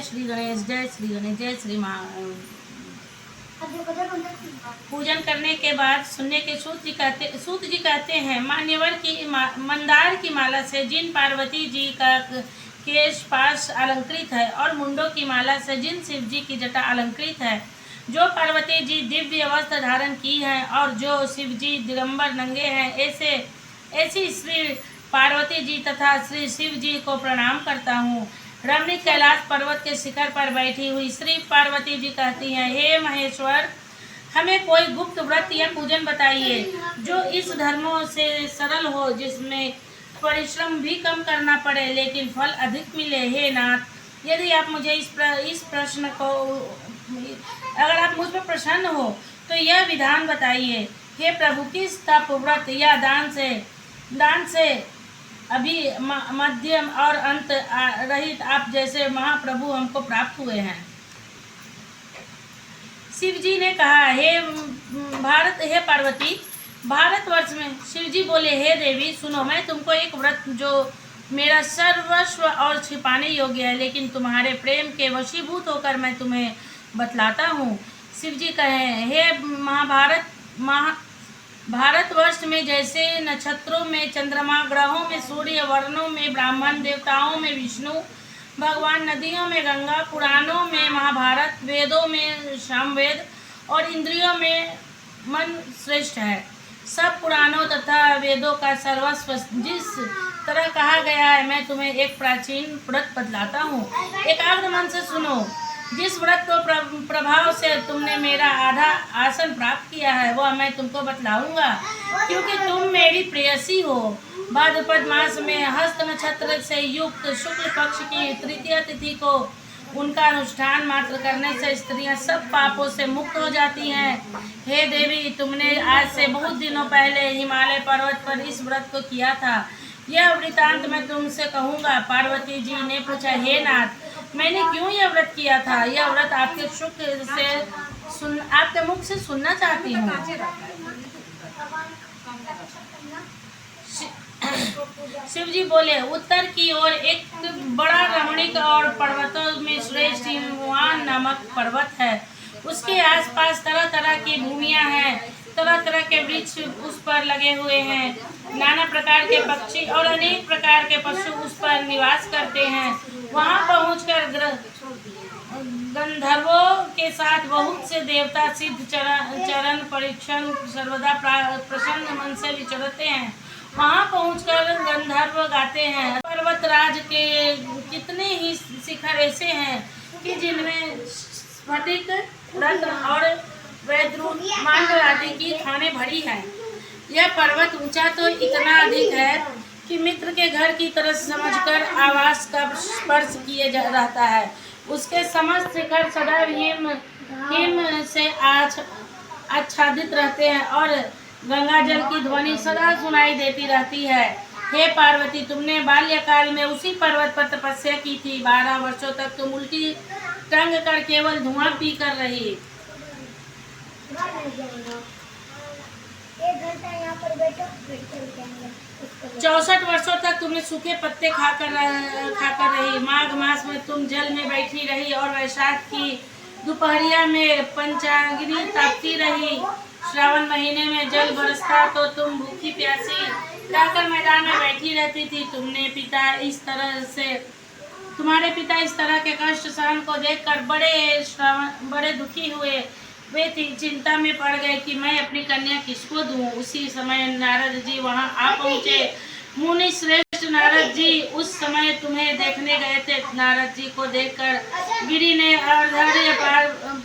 जय श्री गणेश, जय श्री गणेश, जय श्री माँ। पूजन करने के बाद सुनने के सूत जी कहते हैं, मान्यवर की मंदार की माला से जिन पार्वती जी का केश पाश अलंकृत है और मुंडों की माला से जिन शिव जी की जटा अलंकृत है, जो पार्वती जी दिव्य वस्त्र धारण की है और जो शिव जी दिगंबर नंगे हैं, ऐसी श्री पार्वती जी तथा श्री शिव जी को प्रणाम करता हूँ। रमणीक कैलाश पर्वत के शिखर पर बैठी हुई श्री पार्वती जी कहती हैं, हे महेश्वर, हमें कोई गुप्त व्रत या पूजन बताइए जो इस धर्मों से सरल हो, जिसमें परिश्रम भी कम करना पड़े लेकिन फल अधिक मिले। हे नाथ, यदि आप मुझे इस प्रश्न को अगर आप मुझ पर प्रसन्न हो तो यह विधान बताइए। हे प्रभु, किस तप व्रत या दान से अभी मध्यम और अंत रहित आप जैसे महाप्रभु हमको प्राप्त हुए हैं। शिव जी ने कहा, हे पार्वती, भारतवर्ष में शिव जी बोले, हे देवी सुनो, मैं तुमको एक व्रत जो मेरा सर्वस्व और छिपाने योग्य है लेकिन तुम्हारे प्रेम के वशीभूत होकर मैं तुम्हें बतलाता हूँ। शिव जी कहे, हे भारतवर्ष में जैसे नक्षत्रों में चंद्रमा, ग्रहों में सूर्य, वर्णों में ब्राह्मण, देवताओं में विष्णु भगवान, नदियों में गंगा, पुराणों में महाभारत, वेदों में सामवेद और इंद्रियों में मन श्रेष्ठ है। सब पुराणों तथा वेदों का सर्वस्व जिस तरह कहा गया है, मैं तुम्हें एक प्राचीन व्रत बतलाता हूँ। एकाग्र मन से सुनो। जिस व्रत को प्रभाव से तुमने मेरा आधा आसन प्राप्त किया है वह मैं तुमको बतलाऊंगा, क्योंकि तुम मेरी प्रेयसी हो। भाद्रपद मास में हस्त नक्षत्र से युक्त शुक्ल पक्ष की तृतीय तिथि को उनका अनुष्ठान मात्र करने से स्त्रियां सब पापों से मुक्त हो जाती हैं। हे देवी, तुमने आज से बहुत दिनों पहले हिमालय पर्वत पर इस व्रत को किया था। यह वृतांत मैं तुमसे कहूँगा। पार्वती जी ने पूछा, हे नाथ, मैंने क्यों यह व्रत किया था? यह व्रत आपके मुख से सुनना चाहती हूँ। शिव जी बोले, उत्तर की ओर एक बड़ा रमणीक और पर्वतों में श्रेष्ठ हिमवान नामक पर्वत है। उसके आसपास तरह तरह की भूमियां हैं, तरह तरह के वृक्ष उस पर लगे हुए हैं। नाना प्रकार के पक्षी और अनेक प्रकार के पशु उस पर निवास करते हैं। वहां पहुंचकर गंधर्वों के साथ बहुत से देवता सिद्ध चरण परीक्षण सर्वदा प्रसन्न मन से विचरते हैं। वहां पहुंचकर गंधर्व गाते हैं, पर्वतराज के कितने ही शिखर ऐसे हैं कि जिनमें स्फटिक, रत्न और वैदूर्य, मांड आदि की खानें भरी हैं। यह पर्वत ऊंचा तो इतना अधिक है कि मित्र के घर की तरह समझकर आवास का स्पर्श किए जा रहता है। उसके समस्त शिखर सदैव हिम से आच्छादित रहते हैं और गंगा जल की ध्वनि सदा सुनाई देती रहती है। हे पार्वती, तुमने बाल्यकाल में उसी पर्वत पर तपस्या की थी। 12 वर्षों तक तुम उल्टी टंग कर केवल धुआं पी कर रही। 64 वर्षों तक तुमने सूखे पत्ते खाकर रही। माघ मास में तुम जल में बैठी रही और वैशाख की दोपहरिया में पंचाग्नि तापती रही। श्रावण महीने में जल बरसता तो तुम भूखी प्यासी रहकर मैदान में बैठी रहती थी। तुम्हारे पिता इस तरह के कष्ट सहन को देखकर बड़े दुखी हुए। वे चिंता में पड़ गए कि मैं अपनी कन्या किसको दूं। उसी समय नारद जी वहां आ पहुंचे। मुनि श्रेष्ठ नारद जी उस समय तुम्हें देखने गए थे। नारद जी को देखकर गिरि ने अर्घ्य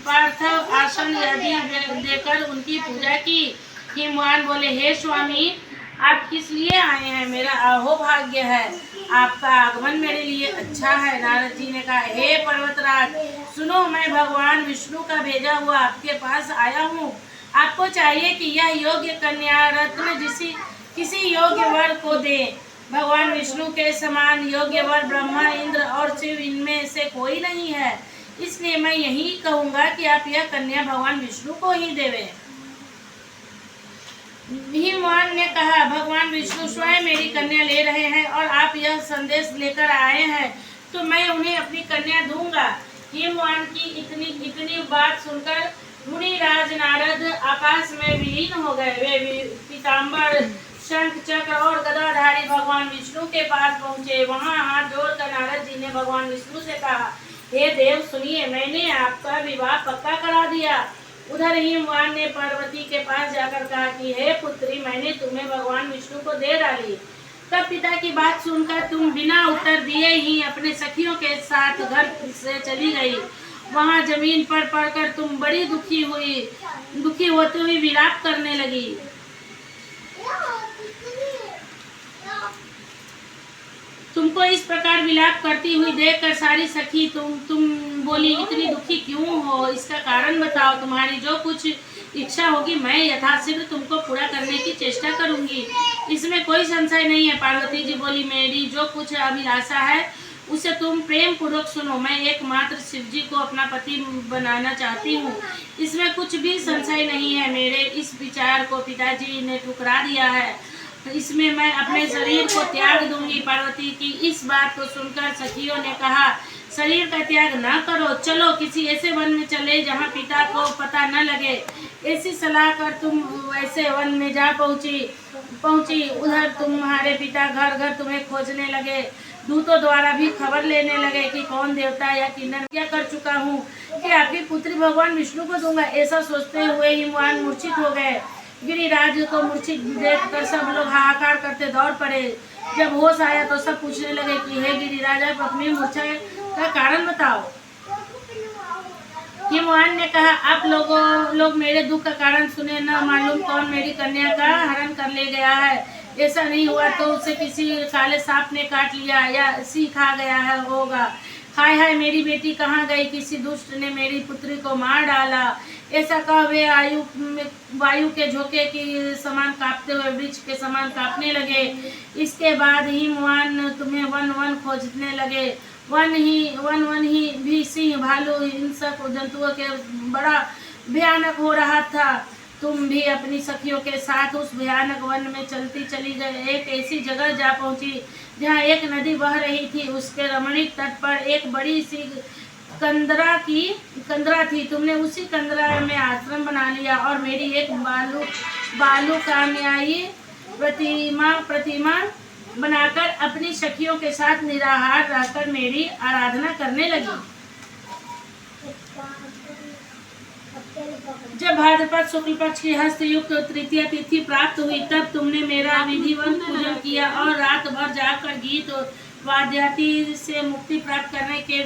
पार्थिव आसन आदि देकर उनकी पूजा की। हिमवान बोले, हे स्वामी, आप किस लिए आए हैं? मेरा अहोभाग्य है, आपका आगमन मेरे लिए अच्छा है। नारद जी ने कहा, हे पर्वतराज, सुनो, मैं भगवान विष्णु का भेजा हुआ आपके पास आया हूँ। आपको चाहिए कि यह योग्य कन्या रत्न किसी योग्य वर को दे। भगवान विष्णु के समान योग्य वर ब्रह्मा, इंद्र और शिव, इनमें से कोई नहीं है। इसलिए मैं यही कहूँगा कि आप यह कन्या भगवान विष्णु को ही देवें। भीमवान ने कहा, भगवान विष्णु स्वयं मेरी कन्या ले रहे हैं और आप यह संदेश लेकर आए हैं तो मैं उन्हें अपनी कन्या दूंगा। हिमवान की इतनी इतनी बात सुनकर मुनिराज नारद आकाश में विलीन हो गए। वे पीताम्बर, शंख, चक्र और गदाधारी भगवान विष्णु के पास पहुंचे। वहां हाथ जोड़कर नारद जी ने भगवान विष्णु से कहा, हे देव सुनिए, मैंने आपका विवाह पक्का करा दिया। उधर हिमवान ने पार्वती के पास जाकर कहा कि हे पुत्री, मैंने तुम्हें भगवान विष्णु को दे डाली। तब पिता की बात सुनकर तुम बिना उत्तर दिए ही अपने सखियों के साथ घर से चली गई। वहां जमीन पर पड़कर तुम बड़ी दुखी होते हुए विलाप करने लगी। तुमको इस प्रकार विलाप करती हुई देखकर सारी सखी तुम बोली, इतनी दुखी क्यों हो, इसका कारण बताओ। तुम्हारी जो कुछ इच्छा होगी मैं यथाशीघ्र तुमको पूरा करने की चेष्टा करूंगी, इसमें कोई संशय नहीं है। पार्वती जी बोली, मेरी जो कुछ अभिलाषा है उसे तुम प्रेम पूर्वक सुनो। मैं एकमात्र शिव जी को अपना पति बनाना चाहती हूँ, इसमें कुछ भी संशय नहीं है। मेरे इस विचार को पिताजी ने ठुकरा दिया है, इसमें मैं अपने शरीर को त्याग दूंगी। पार्वती की इस बात को सुनकर सखियों ने कहा, शरीर का त्याग न करो, चलो किसी ऐसे वन में चले जहाँ पिता को पता न लगे। ऐसी सलाह कर तुम वैसे वन में जा पहुंची। उधर तुम्हारे पिता घर घर तुम्हें खोजने लगे। दूतों द्वारा भी खबर लेने लगे कि कौन देवता या किन्नर क्या कर चुका हूँ कि आपकी पुत्री भगवान विष्णु को दूंगा। ऐसा सोचते हुए हिमवान मूर्छित हो गए। गिरिराज को मूर्छित देखकर सब लोग हाहाकार करते दौड़ पड़े। जब होश आया तो सब पूछने लगे कि हे गिरिराज, आप अपनी मूर्छा का कारण बताओ। हिमवान ने कहा, आप लोग मेरे दुख का कारण सुने, न मालूम कौन मेरी कन्या का हरण कर ले गया है। ऐसा नहीं हुआ तो उसे किसी काले सांप ने काट लिया या सी खा गया है होगा। हाय हाय, मेरी बेटी कहाँ गई, किसी दुष्ट ने मेरी पुत्री को मार डाला। ऐसा कह वे वायु के झोंके के समान कांपते हुए वृक्ष के समान कांपने लगे। इसके बाद हिमवान तुम्हें वन वन खोजने लगे। वन ही भी सिंह, भालू, हिंसक जंतुओं के बड़ा भयानक हो रहा था। तुम भी अपनी सखियों के साथ उस भयानक वन में चलती चली गई। एक ऐसी जगह जा पहुंची जहाँ एक नदी बह रही थी। उसके रमणीक तट पर एक बड़ी सी कंदरा थी। तुमने उसी कंदरा में आश्रम बना लिया और मेरी एक बालू कामयाई प्रतिमा बनाकर अपनी सखियों के साथ निराहार रहकर मेरी आराधना करने लगी। जब भाद्रपद शुक्ल पक्ष की हस्त युक्त तृतीय तिथि प्राप्त हुई, तब तुमने मेरा विधिवत पूजन किया और रात भर जाकर गीत वाद्यादि से मुक्ति प्राप्त करने के